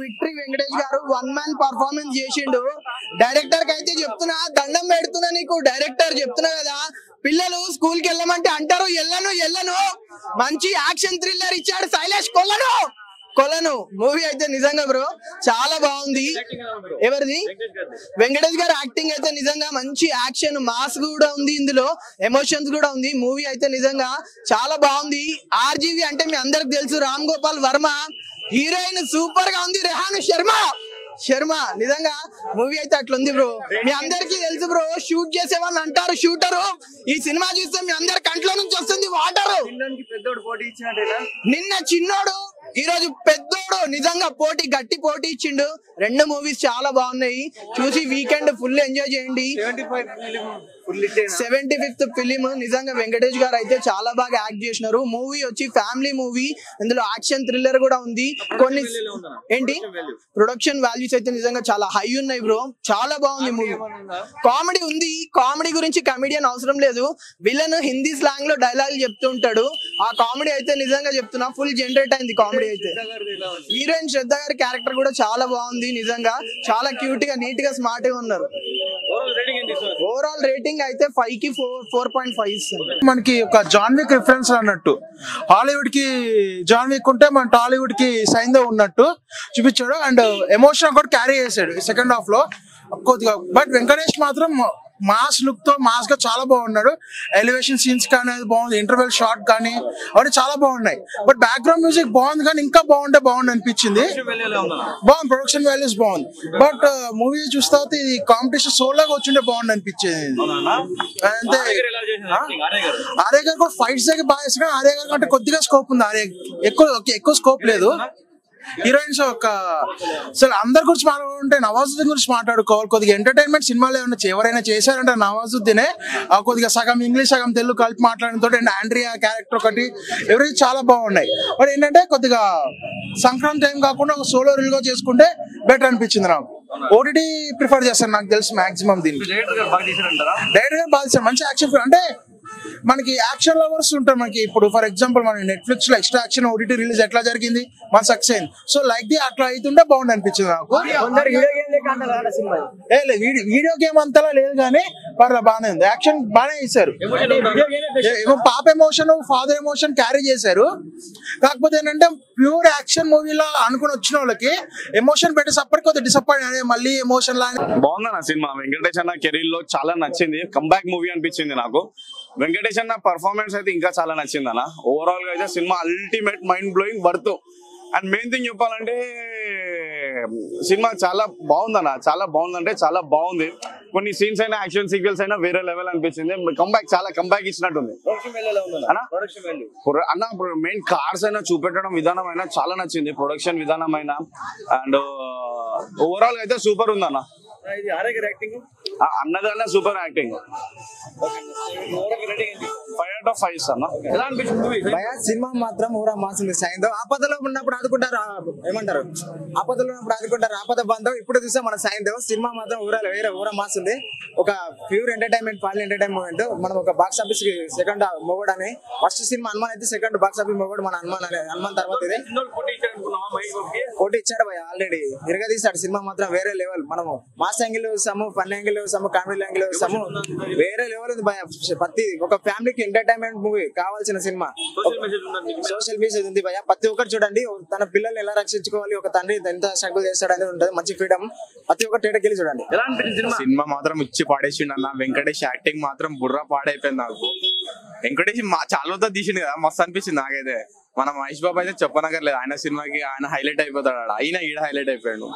Victory Venkatesh గారు 1 man performance చేసిండు. Director కి అయితే చెప్తున్నా, దండం పెడుతున్నా నీకు. డైరెక్టర్ చెప్తున్నా కదా, పిల్లలు స్కూల్ కి వెళ్ళమంటే అంటారు ఎల్లను. మంచి యాక్షన్ థ్రిల్లర్ ఇచ్చాడు శైలేష్. కొలను మూవీ అయితే నిజంగా బ్రో చాలా బాగుంది. ఎవరిది? వెంకటేష్ గారు యాక్టింగ్ అయితే నిజంగా మంచి యాక్షన్, మాస్ కూడా ఉంది, ఇందులో ఎమోషన్స్ కూడా ఉంది. మూవీ అయితే నిజంగా చాలా బాగుంది. ఆర్జీవి అంటే మీ అందరికి తెలుసు, రామ్ గోపాల్ వర్మ. హీరోయిన్ సూపర్ గా ఉంది, రెహాన్ శర్మ. నిజంగా మూవీ అయితే అట్లుంది బ్రో. మీ అందరికి తెలుసు బ్రో, షూట్ చేసే వాళ్ళు అంటారు షూటరు. ఈ సినిమా చూస్తే మీ అందరి కంట్లో నుంచి వస్తుంది వాటరు. నిన్న చిన్నోడు, ఈ రోజు పెద్దోడు. నిజంగా గట్టి పోటీ ఇచ్చిండు. 2 మూవీస్ చాలా బాగున్నాయి. చూసి వీకెండ్ ఫుల్ ఎంజాయ్ చేయండి. 75th film. నిజంగా వెంకటేష్ గారు అయితే చాలా బాగా యాక్ట్ చేసినారు. మూవీ వచ్చి ఫ్యామిలీ మూవీ, ఇందులో యాక్షన్ థ్రిల్లర్ కూడా ఉంది. కొన్ని ఏంటి ప్రొడక్షన్ వాల్యూస్ అయితే నిజంగా చాలా హై ఉన్నాయి బ్రో. చాలా బాగుంది మూవీ. కామెడీ ఉంది. కామెడీ గురించి కమెడియన్ అవసరం లేదు. విలన్ హిందీ స్లాంగ్ లో డైలాగ్ చెప్తూ ఉంటాడు. ఆ కామెడీ అయితే నిజంగా చెప్తున్నా ఫుల్ జనరేట్ అయింది కామెడీ అయితే. హీరోయిన్ శ్రద్ధ గారి క్యారెక్టర్ కూడా చాలా బాగుంది. నిజంగా చాలా క్యూట్ గా, నీట్ గా, స్మార్ట్ గా ఉన్నారు. ఓవరాల్ రేటింగ్ అయితే 5 కి 4.5 ఇస్తుంది. మనకి ఒక జాన్ విక్ రిఫరెన్స్ అన్నట్టు, హాలీవుడ్ కి జాన్ విక్ ఉంటే మన టాలీవుడ్ కి సైంధవ్ ఉన్నట్టు చూపించాడు. అండ్ ఎమోషన్ కూడా క్యారీ చేశాడు సెకండ్ హాఫ్ లో కొద్దిగా. బట్ వెంకటేష్ మాత్రం మాస్ లుక్ తో మాస్ గా చాలా బాగున్నాడు. ఎలివేషన్ సీన్స్ కానీ బాగుంది, ఇంటర్వెల్ షాట్ కానీ అవన్నీ చాలా బాగున్నాయి. బట్ బ్యాక్గ్రౌండ్ మ్యూజిక్ బాగుంది, కానీ ఇంకా బాగుంది అనిపించింది. బాగుంది, ప్రొడక్షన్ వాల్యూస్ బాగుంది. బట్ మూవీ చూస్తే ఇది కాంపిటీషన్ సోలోగా వచ్చింటే బాగుంది అనిపించేది. అంతే. ఆర్య గారు కూడా ఫైట్స్ దగ్గర బాగా వేసిన, ఆర్య గారు అంటే కొద్దిగా స్కోప్ ఉంది. ఆర్య ఎక్కువ స్కోప్ లేదు. హీరోయిన్స్ అసలు అందరి గురించి మాట్లాడుకుంటే నవాజుద్దీన్ గురించి మాట్లాడుకోవాలి. కొద్దిగా ఎంటర్టైన్మెంట్ సినిమాలు ఏమన్నా ఎవరైనా చేశారంటే నవాజుద్దీనే. కొద్దిగా సగం ఇంగ్లీష్ సగం తెలుగు కలిపి మాట్లాడడంతో అండ్ ఆండ్రియా క్యారెక్టర్ ఒకటి ఎవరైతే చాలా బాగున్నాయి. బట్ ఏంటంటే కొద్దిగా సంక్రాంతి టైం కాకుండా ఒక సోలో రీల్ గా చేసుకుంటే బెటర్ అనిపించింది నాకు. ఓటీటీ ప్రిఫర్ చేస్తాను నాకు తెలిసి మాక్సిమం. దీనికి డైరెక్టర్ గారు బాగా చేశారు. మంచి యాక్షన్. అంటే మనకి యాక్షన్ లవర్స్ ఉంటారు. మనకి ఇప్పుడు ఫర్ ఎగ్జాంపుల్ మన నెట్ఫ్లిక్స్ లో ఎక్స్ట్రా యాక్షన్ ఓటీటీ రిలీజ్ ఎట్లా జరిగింది, మన సక్సెస్ అయింది. సో లైక్ ది అట్లా అవుతుంటే బాగుంది అనిపించింది నాకు. వీడియో గేమ్ అంతలా లేదు కానీ బాగానే ఉంది. యాక్షన్ బాగానే చేశారు. పాప ఎమోషన్, ఫాదర్ ఎమోషన్ క్యారీ చేశారు. కాకపోతే ఏంటంటే ప్యూర్ యాక్షన్ మూవీలో అనుకుని వచ్చిన వాళ్ళకి ఎమోషన్ పెట్టి సప్పటికి కొద్దిగా డిసప్పాయింట్ అయ్యి మళ్ళీ ఎమోషన్ లా. బాగుందన్న సినిమా. వెంకటేష్ అన్న కెరీర్ లో చాలా నచ్చింది. కంబ్యాక్ మూవీ అనిపించింది నాకు. వెంకటేష్ అన్న పర్ఫార్మెన్స్ అయితే ఇంకా చాలా నచ్చింది అన్న. ఓవరాల్ గా అయితే cinema ultimate, mind blowing, worth. And main thing చెప్పాలంటే సినిమా చాలా బాగుందన్న. చాలా బాగుందంటే చాలా బాగుంది. కొన్ని సీన్స్ అయినా, యాక్షన్ సీక్వెన్స్ అయినా వేరే లెవెల్ అనిపించింది. చాలా కంబ్యాక్ ఇచ్చినట్టుంది అన్న. మెయిన్ కార్స్ అయినా చూపెట్టడం విధానం అయినా చాలా నచ్చింది. ప్రొడక్షన్ విధానం అయినా అండ్ ఓవరాల్ అయితే సూపర్ ఉంది అన్న. అన్నదన్న సూపర్ యాక్టింగ్. 5 out of 5 అన్న. ఎలా అనిపించింది సినిమా? మాత్రం ఊరా మాసింది. సైంధవ్ ఆపదలో ఉన్నప్పుడు ఆదుకుంటారు, ఏమంటారు, ఆపదలో ఉన్నప్పుడు ఆదుకుంటారు, ఆపద బంధం. ఇప్పుడు చూసా మన సైంధవ్ సినిమా మాత్రం ఊరా మాసింది. ఒక ప్యూర్ ఎంటర్టైన్మెంట్, ఫ్యామిలీ ఎంటర్టైన్మెంట్. మనం ఒక బాక్స్ ఆఫీస్ కి సెకండ్ మొగోడు అని, ఫస్ట్ సినిమా హనుమాన్ అయితే సెకండ్ బాక్స్ ఆఫీస్ మొగోడు మన హనుమాన్ తర్వాత ఇది పోటీ ఇచ్చాడు భయ. ఆల్రెడీ తిరగదీశాడు సినిమా మాత్రం వేరే లెవెల్. మనము మాస్ యాంగిల్ చూసాము, ఫన్ యాంగిల్ చూసాము, కామెడీ యాంగిల్ చూసాము, వేరే లెవెల్ ఉంది భయ. ప్రతి ఒక ఫ్యామిలీకి ఎంటర్టైన్మెంట్ మూవీ కావాల్సిన సినిమా. సోషల్ మెసేజ్ ఉంది భయ. ప్రతి ఒక్కరు చూడండి, తన పిల్లల్ని ఎలా రక్షించుకోవాలి, ఒక తండ్రి ఎంత స్ట్రగుల్ చేస్తాడు అనేది ఉంటుంది. మంచి ఫ్రీడమ్. ప్రతి ఒక్క థియేటర్కి వెళ్ళి చూడండి. సినిమా మాత్రం ఇచ్చి పాడేసిండు అన్న. వెంకటేష్ యాక్టింగ్ మాత్రం బుర్రా పాడైపోయింది నాకు. వెంకటేష్ చాలా తీసిండు కదా, మస్తు అనిపించింది నాకైతే. మన మహేష్ బాబు అయితే చెప్పనగర్లేదు. ఆయన సినిమాకి ఆయన హైలైట్ అయిపోతాడు. అయినా ఈడ హైలైట్ అయిపోయాడు.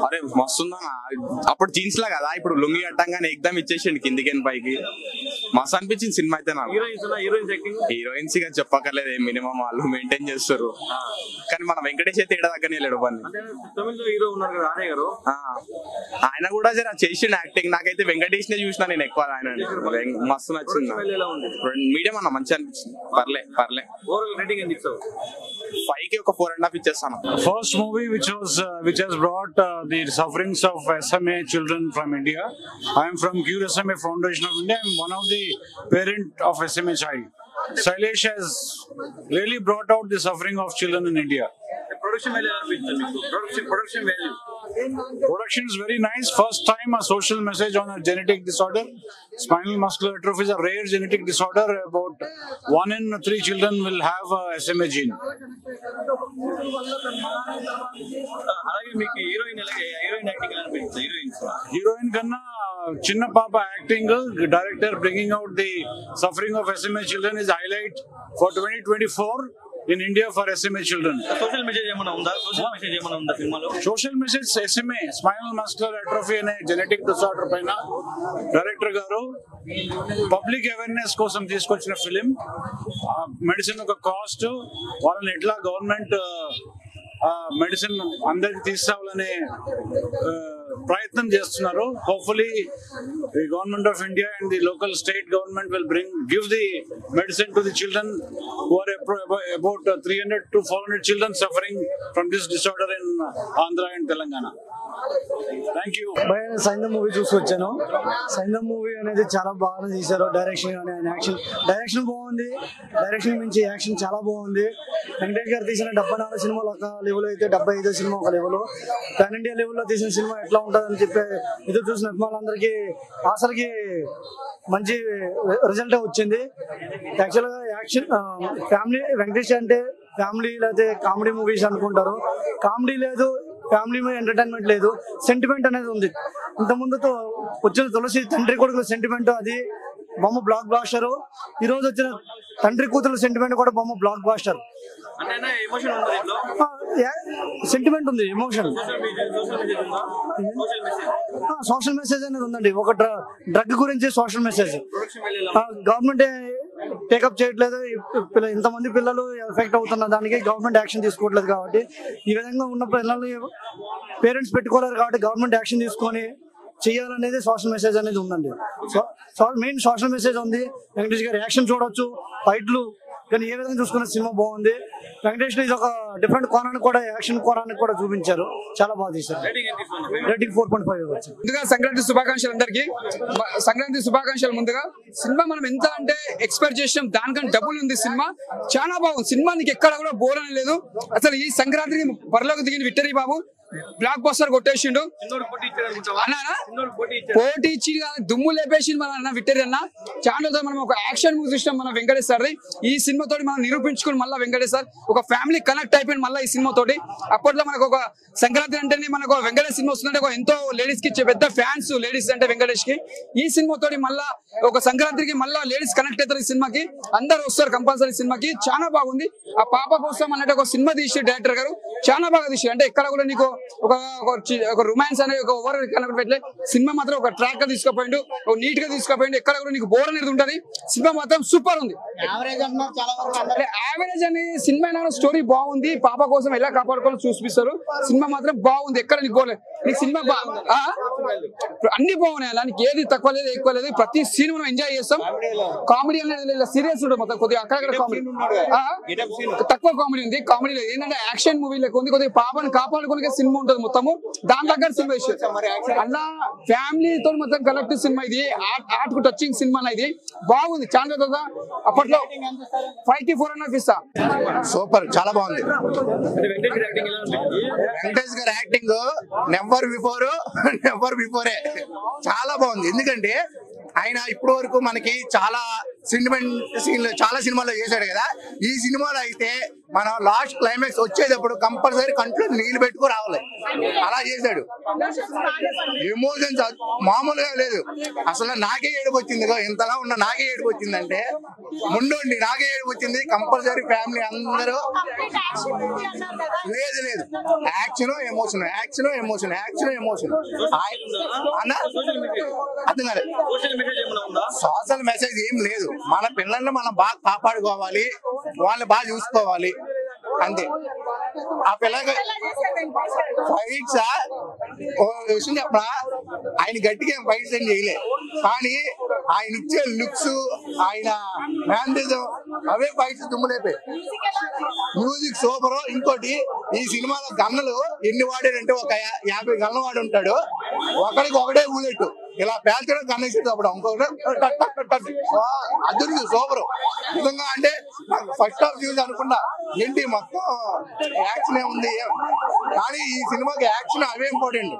అరే మస్తుందా. అప్పుడు జీన్స్ లా కదా, ఇప్పుడు లుంగి కట్టంగానే ఎగ్దాం ఇచ్చేసిండు కిందికి పైకి. మస్తు అనిపించింది సినిమా అయితే నాకు. హీరోయిన్స్ ఇక చెప్పక్కర్లేదు, మినిమం వాళ్ళు మెయింటైన్ చేస్తారు. కానీ మన వెంకటేష్ అయితే ఈడ దగ్గర వెళ్ళాడు పని. ఆయన కూడా జర చేసిండు యాక్టింగ్. నాకైతే వెంకటేష్ నే చూసిన నేను ఎక్కువ. ఆయన మస్తు నచ్చింది. మీడియం అన్న, మంచి అనిపించింది. పర్లే. 5 కి ఒక 4.5 ఇచ్చేస్తాను. First movie which has brought the sufferings of SMA children from India. I am from Cure SMA Foundation of India. I am one of the parent of SMA child. Shailesh has really brought out the suffering of children in India. Production value production value. Production is very nice. First time a social message on a genetic disorder. Spinal muscular atrophy is a rare genetic disorder. About 1 in 3 children will have a SMA gene. అలాగే మీకు heroine acting అనిపించింది heroines Heroine Kanna Chinna Papa acting, director bringing out the suffering of SMA children is highlight for 2024 in India for SMA children. Social message ఏమైనా ఉందా సినిమాలో? Social message SMA spinal muscular atrophy అనే genetic disorder పైన director గారు public awareness కోసం తీసుకొచ్చిన film. Medicine ఒక cost, వాళ్ళని ఎట్లా గవర్నమెంట్ మెడిసిన్ అందరికి తీసుకురావాలనే ప్రయత్నం చేస్తున్నారు. Hopefully the government of India and the local state government will give the medicine to the children who are about 300 to 400 children suffering from this disorder in Andhra and Telangana. Thank you. Saindhav movie చూసి వచ్చాను. Saindhav movie అనేది చాలా బాగా తీశారు. Direction కానీ ఆయన direction బాగుంది. Direction మించి యాక్షన్ చాలా బాగుంది. వెంకటేష్ గారు తీసిన 74 సినిమాలు ఒక లెవెల్ అయితే 75 సినిమా ఒక లెవెల్. పాన్ ఇండియా లెవెల్లో తీసిన సినిమా ఎట్లా ఉంటుందని చెప్పి ఎదురు చూసిన అభిమానులందరికీ అసలుకి మంచి రిజల్ట్ వచ్చింది. యాక్చువల్గా యాక్షన్ ఫ్యామిలీ వెంకటేష్ అంటే ఫ్యామిలీ లేకపోతే కామెడీ మూవీస్ అనుకుంటారు. కామెడీ లేదు, ఫ్యామిలీ ఎంటర్టైన్మెంట్ లేదు, సెంటిమెంట్ అనేది ఉంది. ఇంతకుముందుతో వచ్చిన తులసి తండ్రి కొడుకుల సెంటిమెంట్ అది బొమ్మ బ్లాక్ బ్లాస్టర్. ఈ రోజు వచ్చిన తండ్రి కూతురు సెంటిమెంట్ కూడా బొమ్మ బ్లాక్ బ్లాస్టర్. సెంటిమెంట్ ఉంది, ఎమోషన్, సోషల్ మెసేజ్ అనేది ఉందండి. ఒక డ్రగ్ గురించి సోషల్ మెసేజ్. గవర్నమెంట్ టేకప్ చేయట్లేదు. ఇంతమంది పిల్లలు ఎఫెక్ట్ అవుతున్న దానికి గవర్నమెంట్ యాక్షన్ తీసుకోవట్లేదు. కాబట్టి ఈ విధంగా ఉన్న పిల్లలు పేరెంట్స్ పెట్టుకోలేరు. కాబట్టి గవర్నమెంట్ యాక్షన్ తీసుకొని చేయాలనేది సోషల్ మెసేజ్ అనేది ఉందండి. మెయిన్ సోషల్ మెసేజ్ ఉంది. వెంకటేష్ గారి యాక్షన్ చూడొచ్చు, ఫైట్లు కానీ ఏ విధంగా చూసుకున్న సినిమా బాగుంది. వెంకటేష్ ఇది ఒక డిఫరెంట్ కోణాన్ని కూడా యాక్షన్ కోణాన్ని కూడా చూపించారు. చాలా బాగా తీశారు. రేటింగ్ 4.5 ఇవ్వచ్చు. ముందుగా సంక్రాంతి శుభాకాంక్షలు అందరికి. సంక్రాంతి శుభాకాంక్షలు. ముందుగా సినిమా మనం ఎంత అంటే ఎక్స్పెక్ట్ చేసినాం దానికంటే డబుల్ ఉంది సినిమా. చాలా బాగుంది సినిమా. నీకు ఎక్కడ కూడా బోర్ అని లేదు. అసలు ఈ సంక్రాంతికి బరిలోకి దిగిన విక్టరీ బాబు బ్లాక్ బస్టర్ కొట్టేసిండు. పోటీ ఇచ్చి దుమ్ము లేపేసిండు మన అన్న విక్టరీ అన్న. చాలా మనం ఒక యాక్షన్ మూవీ చూసినాం మన వెంకటేష్ సార్ది. ఈ సినిమా తోటి మనం నిరూపించుకుని మళ్ళీ వెంకటేష్ సార్ ఒక ఫ్యామిలీ కనెక్ట్ అయిపోయింది మళ్ళీ ఈ సినిమా తోటి. అప్పట్లో మనకు ఒక సంక్రాంతి అంటేనే మనకు వెంకటేష్ సినిమా వస్తుందంటే ఎంతో లేడీస్ కి పెద్ద ఫ్యాన్స్ లేడీస్ అంటే వెంకటేష్ కి. ఈ సినిమా తోటి మళ్ళా ఒక సంక్రాంతికి మళ్ళీ లేడీస్ కనెక్ట్ అవుతారు ఈ సినిమాకి. అందరు వస్తారు కంపల్సరీ సినిమాకి. చాలా బాగుంది. ఆ పాప కోసం అన్నట్టు ఒక సినిమా తీసి డైరెక్టర్ గారు చాలా బాగా తీసి. అంటే ఎక్కడ కూడా నీకు ఒక రొమాన్స్ అనేది ఒక ఓవర్ కనెక్ట్ పెట్టలే. సినిమా మాత్రం ఒక ట్రాక్ గా తీసుకుపోయిండు, ఒక నీట్ గా తీసుకుపోయిండు. ఎక్కడ కూడా నీకు బోర్ అనేది ఉంటది. సినిమా మాత్రం సూపర్ ఉంది. యావరేజ్ అని సినిమా స్టోరీ బాగుంది. పాప కోసం ఎలా కాపాడుకోవాలో చూపిస్తారు. సినిమా మాత్రం బాగుంది. ఎక్కడ నీకు బోర్లేదు. నీకు సినిమా అన్ని బాగున్నాయి. దానికి ఏది తక్కువ లేదు ఎక్కువ లేదు. ప్రతి సీన్ మనం ఎంజాయ్ చేస్తాం. కామెడీ అనేది సీరియస్ ఉంటుంది మొత్తం. కొద్దిగా అక్కడ కామెడీ తక్కువ కామెడీ ఉంది. కామెడీ లేదు. ఏంటంటే యాక్షన్ మూవీ లెక్క ఉంది. కొద్దిగా పాపని కాపాడుకోనికే సినిమా ఉంటుంది మొత్తము. దాని దగ్గర సినిమా అలా ఫ్యామిలీ తో మొత్తం కలెక్టివ్ సినిమా. ఇది ఆర్ట్ కు టచింగ్ సినిమా. ఇది బాగుంది. చాలా అప్పట్లో 5 to 4.5 ఇస్తా. సూపర్, చాలా బాగుంది. వెంకటేష్ గారి యాక్టింగ్ నెవర్ బిఫోరే చాలా బాగుంది. ఎందుకంటే ఆయన ఇప్పటి వరకు మనకి చాలా సెంటిమెంట్ సీన్లు చాలా సినిమాల్లో చేశాడు కదా. ఈ సినిమాలో అయితే మనం లాస్ట్ క్లైమాక్స్ వచ్చేటప్పుడు కంపల్సరీ కంట్లో నీళ్లు పెట్టుకు రావాలి. అలా చేశాడు. ఎమోషన్స్ మామూలుగా లేదు. అసలు నాకే ఏడుపు వచ్చింది. ఇంతలా ఉన్న నాకే ఏడుపు వచ్చిందంటే ముందుండి నాకే ఏడుపు వచ్చింది. కంపల్సరీ ఫ్యామిలీ అందరూ లేదు లేదు action emotion action emotion action emotion అన్న అర్థం కాదు. సోషల్ మెసేజ్ ఏం లేదు. మన పిల్లల్ని మనం బాగా కాపాడుకోవాలి, వాళ్ళని బాగా చూసుకోవాలి అంతే. ఆ పిల్లకి ఫైట్స్ విషయం చెప్పరా, ఆయన గట్టిగా ఫైట్స్ ఏం చేయలే. కానీ ఆయన ఇచ్చే లుక్స్, ఆయన మ్యానరిజం అవే ఫైట్స్ దుమ్ములేపాయి. Music super. ఇంకోటి ఈ సినిమాలో గన్నులు ఎన్ని వాడాడంటే ఒక 50 గన్నులు వాడు ఉంటాడు. ఒకడికి ఒకటే బుల్లెట్. ఇలా పేల్చడం కనెక్షన్ అప్పుడు ఇంకొకటి అదురు సూపర్ నిజంగా. అంటే నాకు ఫస్ట్ హాఫ్ చూసి అనుకున్నా ఏంటి మొత్తం యాక్షన్ ఏముంది కానీ ఈ సినిమాకి యాక్షన్ అవే ఇంపార్టెంట్.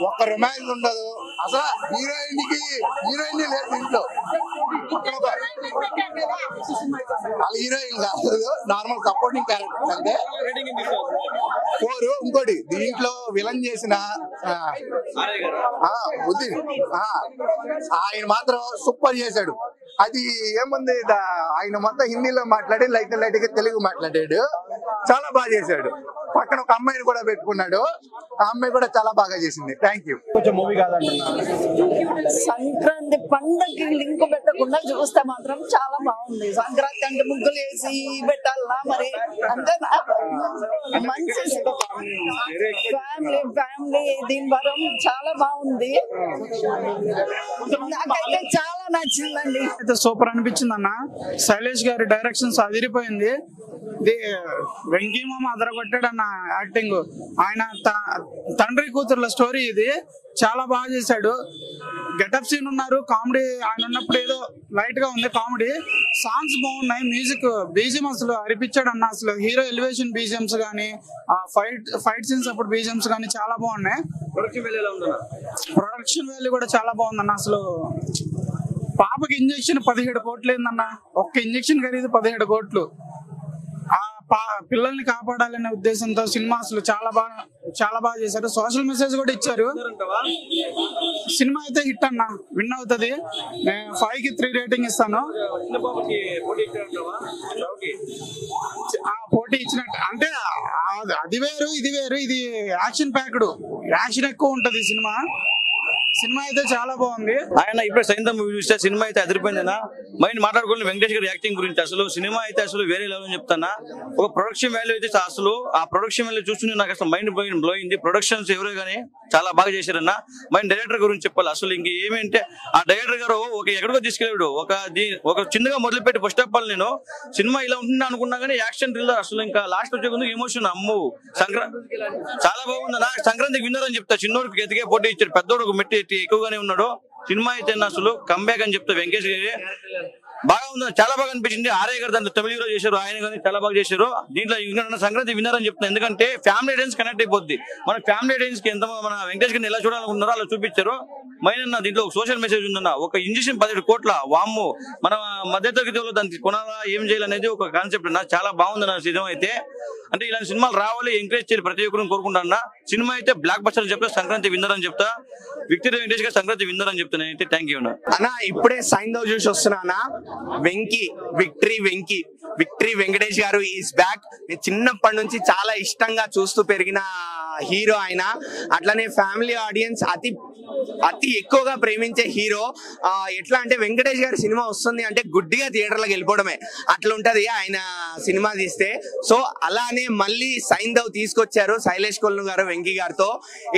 ఒక్క రొమాన్స్ ఉండదు అసలు. హీరోయిన్ లేదు దీంట్లో. వాళ్ళ హీరోయిన్ కాదు, నార్మల్ సపోర్టింగ్ క్యారెక్టర్. అంటే 4. ఇంకోటి దీంట్లో విలన్ చేసిన ఉదిన్ ఆయన మాత్రం సూపర్ చేశాడు. అది ఏముంది ఆయన మొత్తం హిందీలో మాట్లాడి లైట్ గా తెలుగు మాట్లాడాడు, చాలా బాగా చేశాడు. పక్కన ఒక అమ్మాయిని కూడా పెట్టుకున్నాడు, ఆ అమ్మాయి కూడా చాలా బాగా చేసింది. Thank you. కొంచెం మూవీ కాదంటున్నారు. సంక్రాంతి పండగకి లింక్ పెట్టకుండా చూస్తే మాత్రం చాలా బాగుంది. సంక్రాంతి అంటే ముగ్గులు వేసి పెట్టాలా మరి అంటే మంచి ఫ్యామిలీ దీని వరం చాలా బాగుంది. నాకైతే చాలా నచ్చిందండి. అయితే సూపర్ అనిపించింది అన్న. శైలేష్ గారి డైరెక్షన్స్ అదిరిపోయింది. వెంకీ మామ అదరగొట్టాడు అన్న యాక్టింగ్. ఆయన తండ్రి కూతుర్ల స్టోరీ ఇది చాలా బాగా చేశాడు. గెటప్ సీన్ ఉన్నారు, కామెడీ ఆయన ఉన్నప్పుడు ఏదో లైట్ గా ఉంది కామెడీ. సాంగ్స్ బాగున్నాయి, మ్యూజిక్ బీజిఎం అసలు అరిపించాడు అన్న. అసలు హీరో ఎలివేషన్ బీజిఎంస్ గానీ, ఆ ఫైట్ సీన్స్ అప్పుడు బీజిఎంస్ గానీ చాలా బాగున్నాయి. ప్రొడక్షన్ వాల్యూ కూడా చాలా బాగుందన్న. అసలు పాపకి ఇంజక్షన్ 17 కోట్లు ఏందన్న. ఒక్క ఇంజక్షన్ ఖరీదు 17 కోట్లు. పిల్లల్ని కాపాడాలనే ఉద్దేశంతో సినిమా అసలు చాలా బాగా చేశారు. సోషల్ మెసేజ్ కూడా ఇచ్చారు. సినిమా అయితే హిట్ అన్న, విన్ అవుతుంది. నేను 5కి 3 రేటింగ్ ఇస్తాను. పోటీ ఇచ్చినట్టు అంటే అది వేరు ఇది వేరు. ఇది యాక్షన్ ప్యాక్డ్, యాక్షన్ ఎక్కువ ఉంటది సినిమా. సినిమా అయితే చాలా బాగుంది. ఆయన ఇప్పుడు సైంధవ్ మూవీ చూస్తే సినిమా అయితే అదిరిపోయిందన్నా. మైండ్ మాట్లాడుకోండి వెంకటేష్ గారి యాక్టింగ్ గురించి. అసలు సినిమా అయితే అసలు వేరే లెవెల్ అని చెప్తానా. ఒక ప్రొడక్షన్ వాల్యూ అయితే అసలు ఆ ప్రొడక్షన్ వాల్యూ చూస్తుంటే నాకు అసలు మైండ్ బ్లోయింది. ప్రొడక్షన్స్ ఎవరో కానీ చాలా బాగా చేశారన్న. మైండ్ డైరెక్టర్ గురించి చెప్పాలి. అసలు ఇంక ఏమంటే ఆ డైరెక్టర్ గారు ఎక్కడికో తీసుకెళ్ళాడు. ఒక చిన్నగా మొదలుపెట్టి ఫస్ట్ ఆఫ్ ఆల్ నేను సినిమా ఇలా ఉంటుందా అనుకున్నా కానీ యాక్షన్ థ్రిల్లర్ అసలు ఇంకా లాస్ట్ వచ్చే ముందు ఎమోషన్ అమ్ము చాలా బాగుందన్న. సంక్రాంతికి విన్నర్ అని చెప్తా. చిన్నోడికి ఎతికే పోటీ ఇచ్చాడు, పెద్దోడు ఒక మెట్టి ఎక్కువగానే ఉన్నాడు. సినిమా అయితే అసలు కంబ్యాక్ అని చెప్తా. వెంకటేష్ గారి బాగా ఉంది, చాలా బాగా అనిపించింది. ఆర్య గారు దాంట్లో తమిళ హీరో చేశారు, ఆయన కానీ చాలా బాగా చేశారు. దీంట్లో ఇంకా సంక్రాంతి విన్నర్ అని చెప్తున్నా. ఎందుకంటే ఫ్యామిలీ ఆడియన్స్ కనెక్ట్ అయిపోద్ది. మన ఫ్యామిలీ ఆడియన్స్ కి ఎంత మన వెంకటేష్ గారిని ఎలా చూడాలనుకున్నారో అలా చూపించారు. మైన్ అన్న దీంట్లో ఒక సోషల్ మెసేజ్ ఉందన్న. ఒక ఇంజక్షన్ 17 కోట్ల వామ్ము మన మధ్యతరగతి దానికి కొనాలా ఏం చేయాలనేది ఒక కాన్సెప్ట్ అన్న. చాలా బాగుందన్న సినిమా అయితే. అంటే ఇలాంటి సినిమాలు రావాలి, ఎంకరేజ్ చేయాలి ప్రతి ఒక్కరిని కోరుకుంటా. సినిమా అయితే బ్లాక్ బస్టర్ చెప్తా, సంక్రాంతి విన్నర్ అని చెప్తా. విక్టరీ వెంకటేష్ గారు సంక్రాంతి విన్నర్ అని చెప్తాను అయితే. థ్యాంక్ యూ అన్న. ఇప్పుడే సైంధవ్ చూసి వస్తున్నా. విక్టరీ వెంకటేష్ గారు ఈస్ బ్యాక్. చిన్నప్పటి నుంచి చాలా ఇష్టంగా చూస్తూ పెరిగిన హీరో ఆయన. అట్లనే ఫ్యామిలీ ఆడియన్స్ అతి ఎక్కువగా ప్రేమించే హీరో. ఎట్లా అంటే వెంకటేష్ గారి సినిమా వస్తుంది అంటే గుడ్డిగా థియేటర్లకు వెళ్ళిపోవడమే అట్లా ఉంటది ఆయన సినిమా తీస్తే. సో అలానే మళ్ళీ సైంధవ్ తీసుకొచ్చారు శైలేష్ కొల్లు గారు వెంకీ గారితో.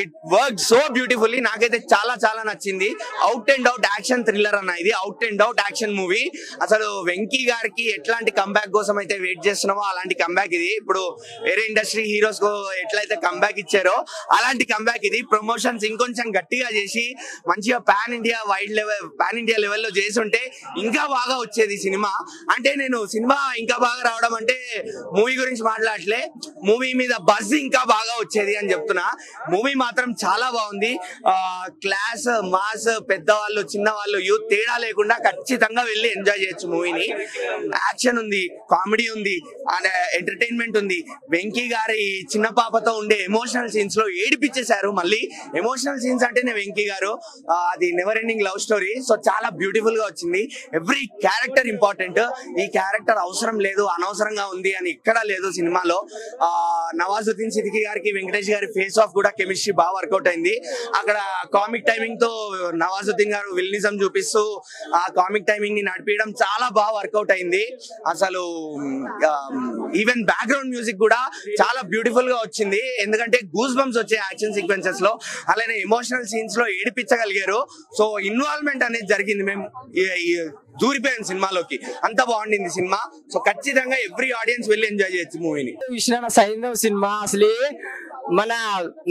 It work so beautifully. నాకైతే చాలా చాలా నచ్చింది. Out and out action thriller అన్న ఇది. Out and out action movie. అసలు వెంకీ గారికి ఎట్లాంటి కంబ్యాక్ కోసం అయితే వెయిట్ చేస్తున్నామో అలాంటి కంబ్యాక్ ఇది. ఇప్పుడు వేరే ఇండస్ట్రీ హీరోస్ ఎట్లయితే కంబ్యాక్ ఇచ్చారో అలాంటి కంబ్యాక్ ఇది. ప్రమోషన్స్ ఇంకొంచెం గట్టిగా చేసి మంచిగా పాన్ ఇండియా లెవెల్లో చేసి ఉంటే ఇంకా బాగా వచ్చేది సినిమా. అంటే నేను సినిమా ఇంకా బాగా రావడం అంటే మూవీ గురించి మాట్లాడలే, మూవీ మీద బజ్ ఇంకా బాగా వచ్చేది అని చెప్తున్నా. మూవీ మాత్రం చాలా బాగుంది. క్లాస్ మాస్ పెద్దవాళ్ళు చిన్నవాళ్ళు యూత్ తేడా లేకుండా ఖచ్చితంగా వెళ్ళి ఎంజాయ్ చేయొచ్చు మూవీని. యాక్షన్ ఉంది, కామెడీ ఉంది, ఎంటర్టైన్మెంట్ ఉంది. వెంకీ గారి చిన్న పాపతో ఉండే ఎమోషనల్ సీన్స్ లో ఏడిపించేశారు. మళ్ళీ ఎమోషనల్ సీన్స్ అంటేనే వెంకీ గారు. అది never ending love story. So చాలా బ్యూటిఫుల్ గా వచ్చింది. Every character important. ఈ క్యారెక్టర్ అవసరం లేదు, అనవసరంగా ఉంది అని ఎక్కడా లేదు సినిమాలో. నవాజుద్దీన్ సిద్దికీ గారికి వెంకటేష్ గారి ఫేస్ ఆఫ్ కూడా కెమిస్ట్రీ బాగా వర్కౌట్ అయింది. అక్కడ కామిక్ టైమింగ్ తో నవాజుద్దీన్ గారు విల్నిజం చూపిస్తూ ఆ కామిక్ టైమింగ్ ని నడిపించడం చాలా బాగా వర్కౌట్ అయింది. అసలు ఈవెన్ బ్యాక్గ్రౌండ్ మ్యూజిక్ కూడా చాలా బ్యూటిఫుల్ గా వచ్చింది. ఎందుకంటే గూస్ బంప్స్ వచ్చే యాక్షన్ సీక్వెన్సెస్ లో, అలానే ఎమోషనల్ సీన్స్ లో ఏడిపించగలిగారు. సో ఇన్వాల్వ్మెంట్ అనేది జరిగింది. మేము దూరిపోయాం సినిమాలోకి, అంత బాగుండింది సినిమా. సో ఖచ్చితంగా ఎవ్రీ ఆడియన్స్ వెళ్ళి ఎంజాయ్ చేయొచ్చు మూవీని. సైంధవ్ సినిమా అసలు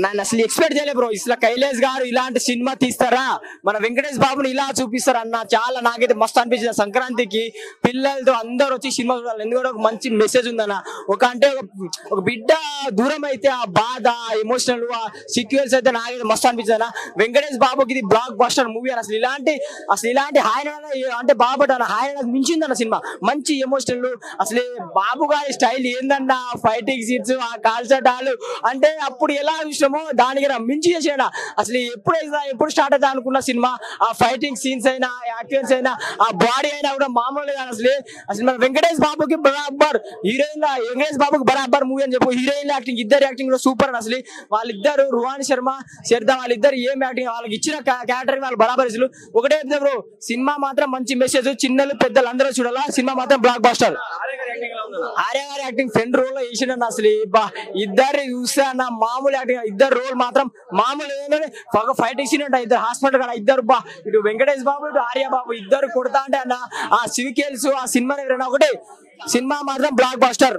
నన్ను అసలు ఎక్స్పెక్ట్ చేయలేదు బ్రో. ఇట్లా కైలేష్ గారు ఇలాంటి సినిమా తీస్తారా, మన వెంకటేష్ బాబుని ఇలా చూపిస్తారా అన్న చాలా నాకైతే మస్తు అనిపించింది. సంక్రాంతికి పిల్లలతో అందరూ వచ్చి సినిమా చూడాలి, ఎందుకంటే ఒక మంచి మెసేజ్ ఉందన్న. ఒక బిడ్డ దూరం అయితే ఆ బాధ, ఎమోషనల్, ఆ సీక్వెల్స్ అయితే నాకైతే మస్తు అనిపించింది అన్న. వెంకటేష్ బాబుకి ఇది బ్లాక్ బస్టర్ మూవీ అని. అసలు ఇలాంటి ఆయన అంటే బాబు ఆయన మించిందన్న సినిమా. మంచి ఎమోషనల్, అసలు బాబు గారి స్టైల్ ఏందన్న, ఫైటింగ్ సీన్స్, ఆ కాల్చటాలు అంటే అప్పుడు ఎలా చూసినామో దానికి మించి చేసాడు. అసలు ఎప్పుడు స్టార్ట్ అవుతా అనుకున్న సినిమా, ఆ ఫైటింగ్ సీన్స్ అయినా, యాక్టర్స్ అయినా, ఆ బాడీ అయినా కూడా మామూలు కాదు. అసలు మన వెంకటేష్ బాబుకి బరాబర్ హీరోయిన్, వెంకటేష్ బాబుకి బరాబర్ మూవీ అని చెప్పు. హీరోయిన్ యాక్టింగ్, ఇద్దరు యాక్టింగ్ కూడా సూపర్ అని. అసలు వాళ్ళిద్దరు రుహాని శర్మ, శ్రద్ధ, వాళ్ళిద్దరు ఏం యాక్టింగ్, వాళ్ళకి ఇచ్చిన క్యారెక్టర్ వాళ్ళు బరాబర్. అసలు ఒకటే బ్రో, సినిమా మాత్రం మంచి మెసేజ్, చిన్నలు పెద్దలు అందరూ చూడాలా. సినిమా మాత్రం బ్లాక్ బస్టర్. ఆర్య గారి యాక్టింగ్ ఫ్రెండ్ రోల్ లో వేసిండు అసలు. ఇద్దరు చూస్తే అన్న మామూలు యాక్టింగ్, ఇద్దరు రోల్ మాత్రం మామూలు. ఫైటింగ్ సీన్ అంటే ఇద్దరు హాస్పిటల్ కదా, ఇద్దరు ఇటు వెంకటేష్ బాబు ఇటు ఆర్య బాబు ఇద్దరు కొడతా అంటే అన్న ఆ సివికేల్స్ ఆ సినిమా ఒకటి. సినిమా మాత్రం బ్లాక్ బస్టర్.